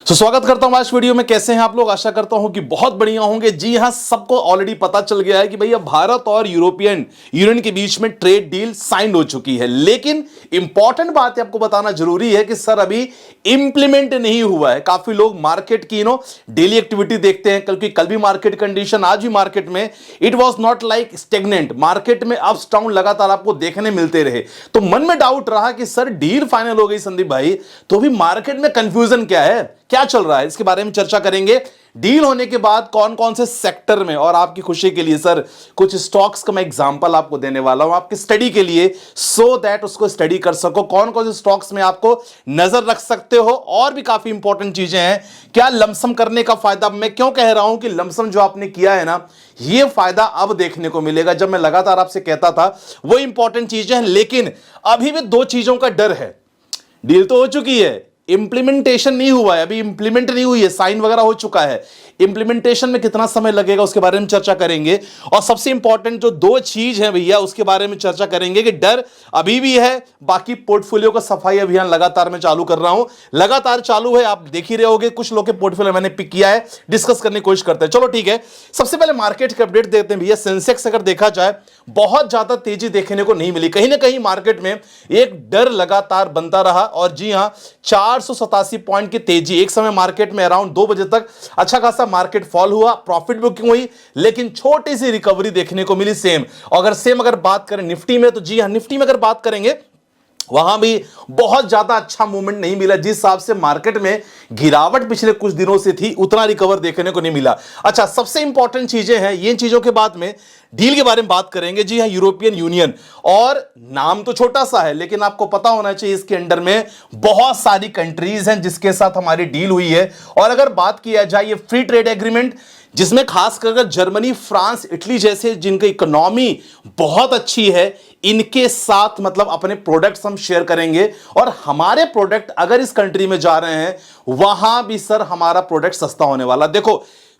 स्वागत करता हूं आज वीडियो में। कैसे हैं आप लोग? आशा करता हूं कि बहुत बढ़िया होंगे। जी हां, सबको ऑलरेडी पता चल गया है कि भैया भारत और यूरोपियन यूनियन के बीच में ट्रेड डील साइन हो चुकी है, लेकिन इंपॉर्टेंट बात आपको बताना जरूरी है कि सर अभी इंप्लीमेंट नहीं हुआ है। काफी लोग मार्केट की डेली एक्टिविटी देखते हैं, क्योंकि कल भी मार्केट कंडीशन, आज भी मार्केट में it was not like stagnant. Market में अप्स डाउन लगातार आपको देखने मिलते रहे, तो मन में डाउट रहा कि सर डील फाइनल हो गई संदीप भाई, तो अभी मार्केट में कंफ्यूजन क्या है, क्या चल रहा है, इसके बारे में चर्चा करेंगे। डील होने के बाद कौन कौन से सेक्टर में, और आपकी खुशी के लिए सर कुछ स्टॉक्स का मैं एग्जांपल आपको देने वाला हूं आपकी स्टडी के लिए, सो दैट उसको स्टडी कर सको कौन कौन से स्टॉक्स में आपको नजर रख सकते हो। और भी काफी इंपॉर्टेंट चीजें हैं। क्या लमसम करने का फायदा, मैं क्यों कह रहा हूं कि लमसम जो आपने किया है ना, ये फायदा अब देखने को मिलेगा। जब मैं लगातार आपसे कहता था वो इंपॉर्टेंट चीजें हैं, लेकिन अभी भी दो चीजों का डर है। डील तो हो चुकी है, इंप्लीमेंटेशन नहीं हुआ है, अभी इंप्लीमेंट नहीं हुई है, साइन वगैरह हो चुका है। इंप्लीमेंटेशन में कितना समय लगेगा उसके बारे में चर्चा करेंगे। और सबसे इंपॉर्टेंट जो दो चीज है भैया, उसके बारे में चर्चा करेंगे कि डर अभी भी है। बाकी पोर्टफोलियो का सफाई अभियान लगातार मैं चालू कर रहा हूं, लगातार चालू है, आप देख ही रहे होगे। कुछ लोग के पोर्टफोलियो मैंने पिक किया है, डिस्कस करने की कोशिश करते हैं। चलो ठीक है, सबसे पहले मार्केट के अपडेट देते हैं भैया। सेंसेक्स अगर देखा जाए बहुत ज्यादा तेजी देखने को नहीं मिली, कहीं ना कहीं मार्केट में एक डर लगातार बनता रहा। और जी हां, 487 पॉइंट की तेजी एक समय मार्केट में अराउंड 2 बजे तक अच्छा खासा मार्केट फॉल हुआ, प्रॉफिट बुकिंग हुई, लेकिन छोटी सी रिकवरी देखने को मिली। अगर बात करें निफ्टी में, तो जी हां, निफ्टी में अगर बात करेंगे वहां भी बहुत ज्यादा अच्छा मूवमेंट नहीं मिला। जिस हिसाब से मार्केट में गिरावट पिछले कुछ दिनों से थी, उतना रिकवर देखने को नहीं मिला। अच्छा, सबसे इंपॉर्टेंट चीजें हैं, ये चीजों के बाद में डील के बारे में बात करेंगे। जी हां, यूरोपियन यूनियन, और नाम तो छोटा सा है, लेकिन आपको पता होना चाहिए इसके अंडर में बहुत सारी कंट्रीज हैं जिसके साथ हमारी डील हुई है। और अगर बात किया जाए ये फ्री ट्रेड एग्रीमेंट, जिसमें खासकर जर्मनी, फ्रांस, इटली जैसे जिनकी इकोनॉमी बहुत अच्छी है, इनके साथ मतलब अपने प्रोडक्ट्स हम शेयर करेंगे। और हमारे प्रोडक्ट अगर इस कंट्री में जा रहे हैं, वहां भी सर हमारा प्रोडक्ट सस्ता होने वाला। देखो,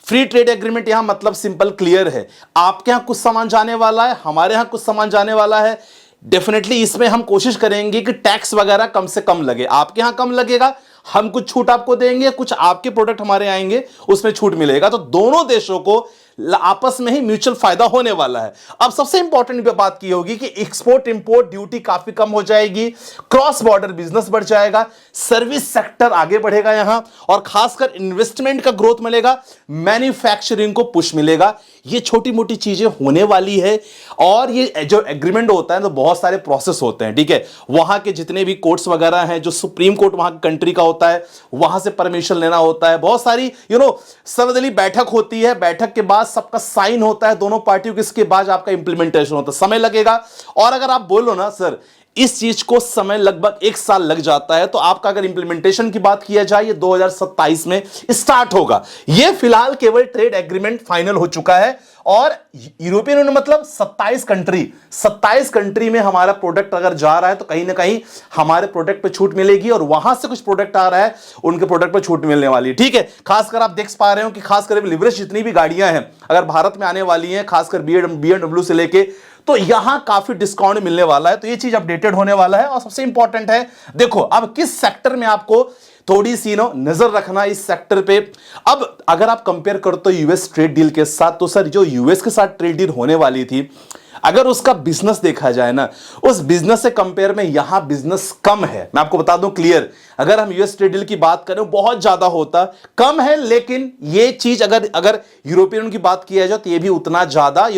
फ्री ट्रेड एग्रीमेंट यहां मतलब सिंपल क्लियर है, आपके यहां कुछ सामान जाने वाला है, हमारे यहां कुछ सामान जाने वाला है। डेफिनेटली इसमें हम कोशिश करेंगे कि टैक्स वगैरह कम से कम लगे, आपके यहां कम लगेगा, हम कुछ छूट आपको देंगे, कुछ आपके प्रोडक्ट हमारे आएंगे, उसमें छूट मिलेगा। तो दोनों देशों को आपस में ही म्यूचुअल फायदा होने वाला है। अब सबसे इंपॉर्टेंट बात की होगी कि एक्सपोर्ट इंपोर्ट ड्यूटी काफी कम हो जाएगी, क्रॉस बॉर्डर बिजनेस बढ़ जाएगा, सर्विस सेक्टर आगे बढ़ेगा यहां, और खासकर इन्वेस्टमेंट का ग्रोथ मिलेगा, मैन्युफैक्चरिंग को पुश मिलेगा। ये छोटी मोटी चीजें होने वाली है। और ये जो एग्रीमेंट होता है तो बहुत सारे प्रोसेस होते हैं, ठीक है। वहां के जितने भी कोर्ट्स वगैरह हैं, जो सुप्रीम कोर्ट वहां की कंट्री का होता है, वहां से परमिशन लेना होता है, बहुत सारी सर्वदलीय बैठक होती है, बैठक के बाद सबका साइन होता है दोनों पार्टियों के, इसके बाद आपका इंप्लीमेंटेशन होता है, समय लगेगा। और अगर आप बोलो ना सर इस चीज को समय लगभग 1 साल लग जाता है, तो आपका अगर इंप्लीमेंटेशन की बात किया जाए ये 2027 में स्टार्ट होगा। ये फिलहाल केवल ट्रेड एग्रीमेंट फाइनल हो चुका है। और यूरोपियन यूनियन मतलब 27 कंट्री में हमारा प्रोडक्ट अगर जा रहा है, तो कहीं ना कहीं हमारे प्रोडक्ट पे छूट मिलेगी, और वहां से कुछ प्रोडक्ट आ रहा है उनके प्रोडक्ट पे छूट मिलने वाली है, ठीक है। खासकर आप देख पा रहे हो कि खासकर लिवरेज जितनी भी गाड़ियां हैं अगर भारत में आने वाली हैं, खासकर BMW से लेके, तो यहां काफी डिस्काउंट मिलने वाला है। तो ये चीज अपडेटेड होने वाला है। और सबसे इंपॉर्टेंट है, देखो अब किस सेक्टर में आपको थोड़ी सी नजर रखना इस सेक्टर पे। अब अगर आप कंपेयर करते हो यूएस ट्रेड डील के साथ, तो सर जो यूएस के साथ ट्रेड डील होने वाली थी, अगर उसका बिजनेस देखा जाए ना, उस बिजनेस से कंपेयर में यहां बिजनेस कम है। मैं आपको बता दूं क्लियर, अगर हम यूएस ट्रेड डील की बात करें बहुत ज्यादा होता, कम है, लेकिन ये चीज अगर यूरोपियन की बात किया जाए तो ये भी उतना ज्यादा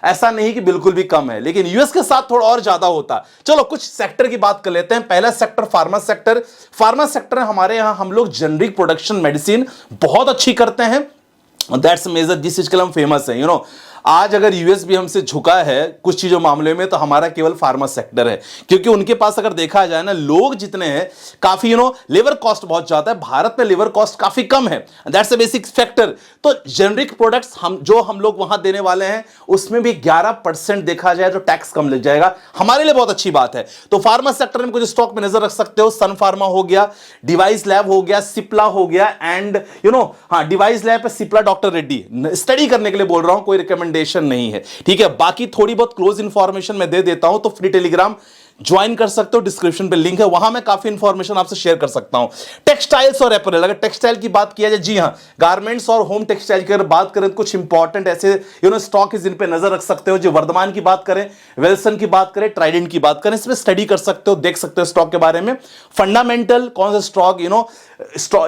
ऐसा नहीं कि बिल्कुल भी कम है, लेकिन यूएस के साथ थोड़ा और ज्यादा होता। चलो कुछ सेक्टर की बात कर लेते हैं। पहला sector pharma sector. Pharma sector हमारे यहां हम लोग जेनरिक प्रोडक्शन मेडिसिन बहुत अच्छी करते हैं, दैट्स मेजर, जिस चीज के लिए हम फेमस है। आज अगर यूएस भी हमसे झुका है कुछ चीजों मामले में, तो हमारा केवल फार्मा सेक्टर है, क्योंकि उनके पास अगर देखा जाए ना, लोग जितने हैं काफी लेबर कॉस्ट बहुत ज्यादा है, भारत में लेबर कॉस्ट काफी कम है, दैट्स अ बेसिक फैक्टर। तो जेनरिक प्रोडक्ट्स हम लोग वहां देने वाले हैं, उसमें भी 11% देखा जाए तो टैक्स कम लग जाएगा, हमारे लिए बहुत अच्छी बात है। तो फार्मा सेक्टर में कुछ स्टॉक में नजर रख सकते हो, सन फार्मा हो गया, डिवाइस लैब हो गया, सिप्ला हो गया, एंड डिवाइस लैब पे सिप्ला डॉक्टर रेड्डी, स्टडी करने के लिए बोल रहा हूं, कोई रिकमेंडेशन नहीं है, ठीक है। बाकी थोड़ी बहुत क्लोज इंफॉर्मेशन मैं दे देता हूं। तो फ्री टेलीग्राम ज्वाइन कर सकते हो, डिस्क्रिप्शन पे लिंक है, वहां मैं काफी इंफॉर्मेशन आपसे शेयर कर सकता हूं। टेक्सटाइल्स और अपैरल, अगर टेक्सटाइल की बात किया जाए, जी हां, गारमेंट्स और होम टेक्सटाइल की अगर बात करें तो कुछ इंपॉर्टेंट ऐसे स्टॉक है जिन पे नजर रख सकते हो। जो वर्धमान की बात करें, वेल्सन की बात करें, ट्राइडेंट की बात करें, इसमें स्टडी कर सकते हो, देख सकते हो स्टॉक के बारे में। फंडामेंटल कौन सा स्टॉक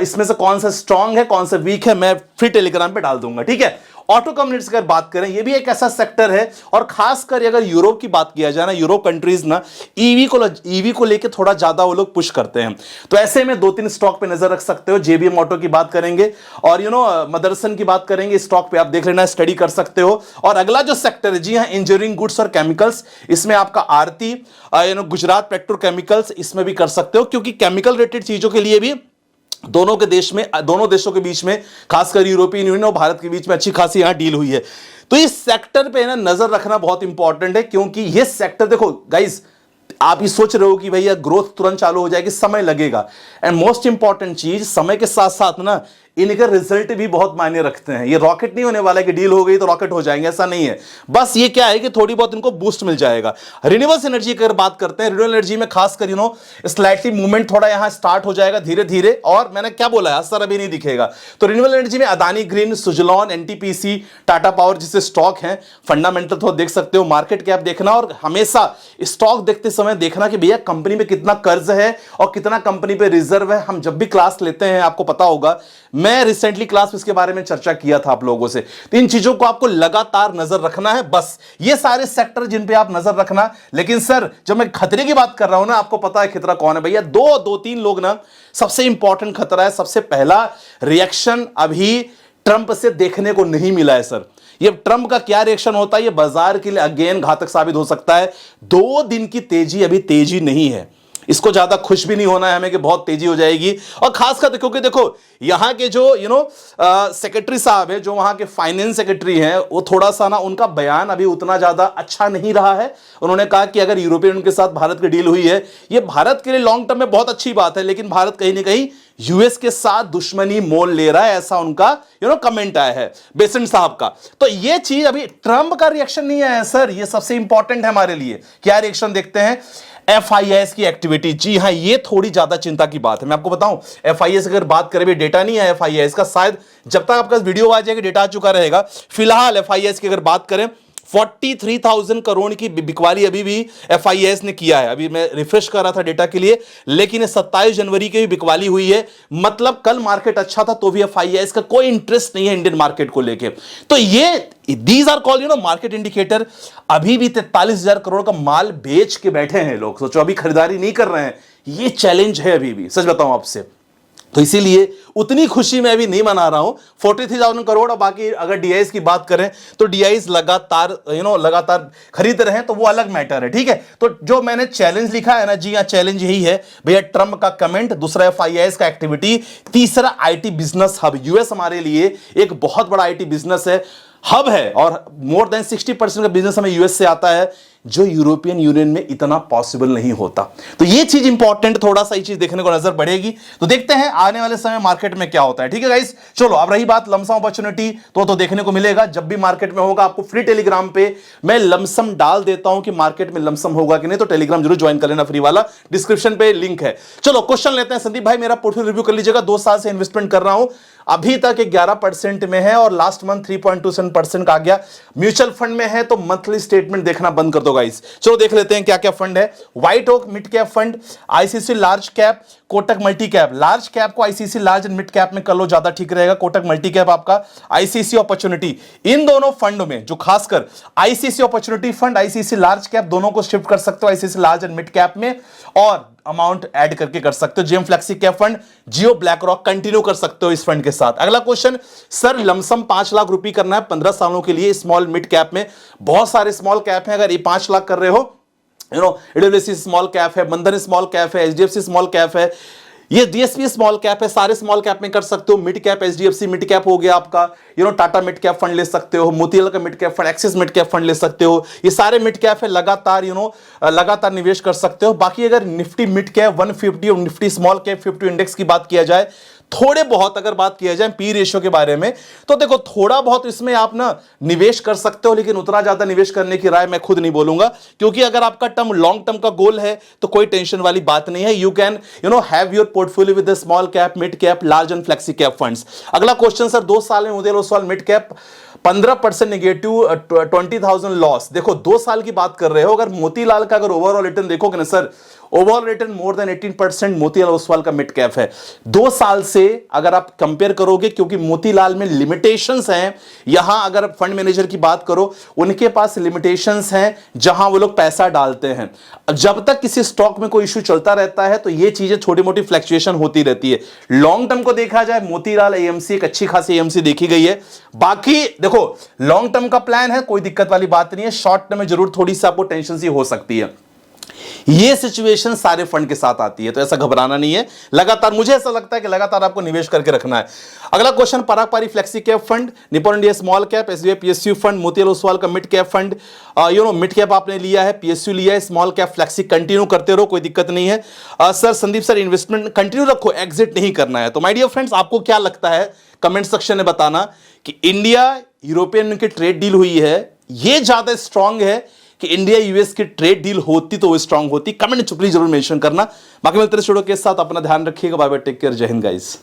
इसमें से कौन सा स्ट्रांग है, कौन सा वीक है, मैं फ्री टेलीग्राम पे डाल दूंगा, ठीक है। ऑटो कंपनीज की बात करें, ये भी एक ऐसा सेक्टर है, और खासकर अगर यूरोप की बात किया जाए ना, यूरोप कंट्रीज ना ईवी को लेके थोड़ा ज्यादा वो लोग पुश करते हैं। तो ऐसे में 2-3 स्टॉक पे नजर रख सकते हो। जेबीएम ऑटो की बात करेंगे और मदरसन की बात करेंगे, स्टॉक पे आप देख लेना, स्टडी कर सकते हो। और अगला जो सेक्टर है, जी हां, इंजीनियरिंग गुड्स और केमिकल्स, इसमें आपका आरती, गुजरात पेट्रोकेमिकल्स, इसमें भी कर सकते हो, क्योंकि केमिकल रिलेटेड चीजों के लिए भी दोनों देशों के बीच में, खासकर यूरोपियन यूनियन और भारत के बीच में अच्छी खासी यहां डील हुई है। तो इस सेक्टर पे ना नजर रखना बहुत इंपॉर्टेंट है, क्योंकि ये सेक्टर, देखो गाइस, आप ये सोच रहे हो कि भैया ग्रोथ तुरंत चालू हो जाएगी, समय लगेगा। एंड मोस्ट इंपॉर्टेंट चीज, समय के साथ साथ ना इनके रिजल्ट भी बहुत मायने रखते हैं। ये रॉकेट नहीं होने वाला है कि डील हो गई तो रॉकेट हो जाएंगे, ऐसा नहीं है। बस ये क्या है कि थोड़ी बहुत इनको बूस्ट मिल जाएगा। रिन्यूएबल एनर्जी की अगर बात करते हैं, रिन्यूएबल एनर्जी में खासकर स्लाइटली मूवमेंट थोड़ा यहां स्टार्ट हो जाएगा धीरे धीरे, और मैंने क्या बोला है, असर अभी नहीं दिखेगा। तो रिन्यूएबल एनर्जी में Adani green, Suzlon, NTPC, Tata power जैसे स्टॉक हैं। फंडामेंटल थोड़ा देख सकते हो, मार्केट कैप देखना, और हमेशा स्टॉक देखते समय देखना कि भैया कंपनी में कितना कर्ज है और कितना कंपनी पे रिजर्व है। हम जब भी क्लास लेते हैं, आपको पता होगा, मैं रिसेंटली क्लास इसके बारे में चर्चा किया था आप लोगों से। तो इन चीजों को आपको लगातार नजर रखना है। बस ये सारे सेक्टर जिन पे आप नजर रखना। लेकिन सर, जब मैं खतरे की बात कर रहा हूं ना, आपको पता है खतरा कौन है भैया? दो तीन लोग ना सबसे इंपॉर्टेंट खतरा है। सबसे पहला रिएक्शन अभी ट्रंप से देखने को नहीं मिला है सर। ये ट्रंप का क्या रिएक्शन होता है, ये बाजार के लिए अगेन घातक साबित हो सकता है। 2 दिन की तेजी अभी तेजी नहीं है, इसको ज्यादा खुश भी नहीं होना है हमें कि बहुत तेजी हो जाएगी। और खासकर क्योंकि देखो, यहां के जो सेक्रेटरी साहब है, जो वहां के फाइनेंस सेक्रेटरी हैं, वो थोड़ा सा ना, उनका बयान अभी उतना ज्यादा अच्छा नहीं रहा है। उन्होंने कहा कि अगर यूरोपियन यूनियन के साथ भारत की डील हुई है, ये भारत के लिए लॉन्ग टर्म में बहुत अच्छी बात है, लेकिन भारत कहीं ना कहीं यूएस के साथ दुश्मनी मोल ले रहा है, ऐसा उनका कमेंट आया है बेसेंट साहब का। तो ये चीज अभी ट्रंप का रिएक्शन नहीं आया है सर, ये सबसे इंपॉर्टेंट है हमारे लिए। क्या रिएक्शन देखते हैं? FIS की एक्टिविटी, जी हां, ये थोड़ी ज्यादा चिंता की बात है। मैं आपको बताऊं, FIS अगर बात करें, भी डेटा नहीं है FIS का, शायद जब तक आपका वीडियो आ जाएगा डेटा आ चुका रहेगा। फिलहाल FIS की अगर बात करें, 43,000 करोड़ की बिकवाली अभी भी FIS ने किया है। अभी मैं रिफ्रेश कर रहा था डेटा के लिए, लेकिन 27 जनवरी की भी बिकवाली हुई है। मतलब कल मार्केट अच्छा था तो भी FIS का कोई इंटरेस्ट नहीं है इंडियन मार्केट को लेके। तो ये these are called market indicator. अभी भी 43,000 करोड़ का माल बेच के बैठे हैं लोग, सोचो अभी खरीदारी नहीं कर रहे हैं। ये चैलेंज है अभी भी, सच बताऊं आपसे। तो इसीलिए उतनी खुशी मैं अभी नहीं मना रहा हूं। 43,000 करोड़, और बाकी अगर DIs की बात करें तो DIs लगातार लगातार खरीद रहे हैं, तो वो अलग मैटर है, ठीक है। तो जो मैंने चैलेंज लिखा है ना, जी हाँ, चैलेंज यही है भैया, ट्रंप का कमेंट, दूसरा FIS का एक्टिविटी, तीसरा IT बिजनेस हब। यूएस हमारे लिए एक बहुत बड़ा IT बिजनेस है, हब है, और मोर देन 60% का बिजनेस हमें यूएस से आता है, जो यूरोपियन यूनियन में इतना पॉसिबल नहीं होता। तो ये चीज इंपॉर्टेंट, थोड़ा सा ये चीज देखने को नजर बढ़ेगी। तो देखते हैं आने वाले समय मार्केट में क्या होता है, ठीक है गाइस। चलो, अब रही बात लमसम अपॉर्चुनिटी, तो देखने को मिलेगा जब भी मार्केट में होगा। आपको फ्री टेलीग्राम पे मैं लमसम डाल देता हूं कि मार्केट में लमसम होगा कि नहीं, तो टेलीग्राम जरूर ज्वाइन कर लेना, फ्री वाला, डिस्क्रिप्शन पे लिंक है। चलो क्वेश्चन लेते हैं। संदीप भाई, मेरा पोर्टफोलियो रिव्यू कर लीजिएगा। 2 साल से इन्वेस्टमेंट कर रहा हूं, अभी तक 11% में है, और लास्ट मंथ 3.27% का आ गया। म्यूचुअल फंड में है तो मंथली स्टेटमेंट देखना बंद कर दो गाइस। चलो देख लेते हैं क्या क्या फंड है। White Oak mid cap fund, ICICI large cap, Kotak multi cap. Large cap को ICICI large and mid cap में कर लो, ज्यादा ठीक रहेगा। कोटक मल्टी कैप आपका ICICI अपॉर्चुनिटी। इन दोनों फंडों में जो खासकर ICICI opportunity fund, ICICI large cap, दोनों को शिफ्ट कर सकते हो ICICI large and mid cap में, और अमाउंट ऐड करके कर सकते हो। जेम फ्लेक्सी कैप फंड, जियो ब्लैक रॉक, कंटिन्यू कर सकते हो इस फंड के साथ। अगला क्वेश्चन, सर लमसम 5 लाख रुपए करना है 15 सालों के लिए स्मॉल मिड कैप में। बहुत सारे स्मॉल कैप हैं, अगर ये 5 लाख कर रहे हो, AWC स्मॉल कैप है, बंधन स्मॉल कैप है, HDFC स्मॉल कैप है, ये DSP स्मॉल कैप है, सारे स्मॉल कैप में कर सकते हो। Mid cap HDFC mid cap हो गया आपका, टाटा मिड कैप फंड ले सकते हो, मोतीलाल का mid cap fund, axis mid cap fund ले सकते हो। ये सारे मिड कैप है, लगातार लगातार निवेश कर सकते हो। बाकी अगर निफ्टी मिड कैप 150 और निफ्टी स्मॉल कैप 50 इंडेक्स की बात किया जाए थोड़े बहुत अगर बात किया जाए पी रेशियो के बारे में, तो देखो थोड़ा बहुत इसमें आप ना निवेश कर सकते हो, लेकिन उतना ज्यादा निवेश करने की राय मैं खुद नहीं बोलूंगा, क्योंकि अगर आपका टर्म लॉन्ग टर्म का गोल है तो कोई टेंशन वाली बात नहीं है। You can have your portfolio with small cap, mid cap, large and flexi cap funds. अगला क्वेश्चन सर, 2 साल में Uday Oswal mid cap 15% negative, 20,000 loss. देखो 2 साल की बात कर रहे हो, अगर मोतीलाल का अगर ओवरऑल रिटर्न देखोगे ना sir, overall return more than 18% Motilal Oswal का मिड कैप है 2 साल से अगर आप कंपेयर करोगे, क्योंकि मोतीलाल में लिमिटेशंस हैं। यहां अगर फंड मैनेजर की बात करो, उनके पास लिमिटेशंस हैं जहां वो लोग पैसा डालते हैं। जब तक किसी स्टॉक में कोई इश्यू चलता रहता है तो ये चीजें छोटी मोटी फ्लक्चुएशन होती रहती है। लॉन्ग टर्म को देखा जाए, मोतीलाल एएमसी एक अच्छी खासी एएमसी देखी गई है। बाकी देखो लॉन्ग टर्म का प्लान है, कोई दिक्कत वाली बात नहीं है, शॉर्ट टर्म में जरूर थोड़ी सी आपको टेंशन सी हो सकती है। ये सिचुएशन सारे फंड के साथ आती है, तो ऐसा घबराना नहीं है। लगातार मुझे ऐसा लगता है कि लगातार आपको निवेश करके रखना है। अगला question, Parag Parikh flexi cap fund, Nippon India small cap, SBI PSU fund, Motilal Oswal का mid cap fund. Mid cap आपने लिया है, पीएसयू लिया है, स्मॉल कैप फ्लेक्सी कंटिन्यू करते रहो, कोई दिक्कत नहीं है। Sir Sandeep sir, investment continue रखो, एग्जिट नहीं करना है। तो माय डियर फ्रेंड्स, आपको क्या लगता है कमेंट सेक्शन में बताना कि इंडिया यूरोपियन की ट्रेड डील हुई है, ये ज्यादा स्ट्रांग है कि इंडिया यूएस की ट्रेड डील होती तो वो स्ट्रांग होती। कमेंट में प्लीज जरूर मेंशन करना। बाकी मिलते हैं वीडियो के साथ, अपना ध्यान रखिएगा, बाय बाय, टेक केयर, जय हिंद गाइस।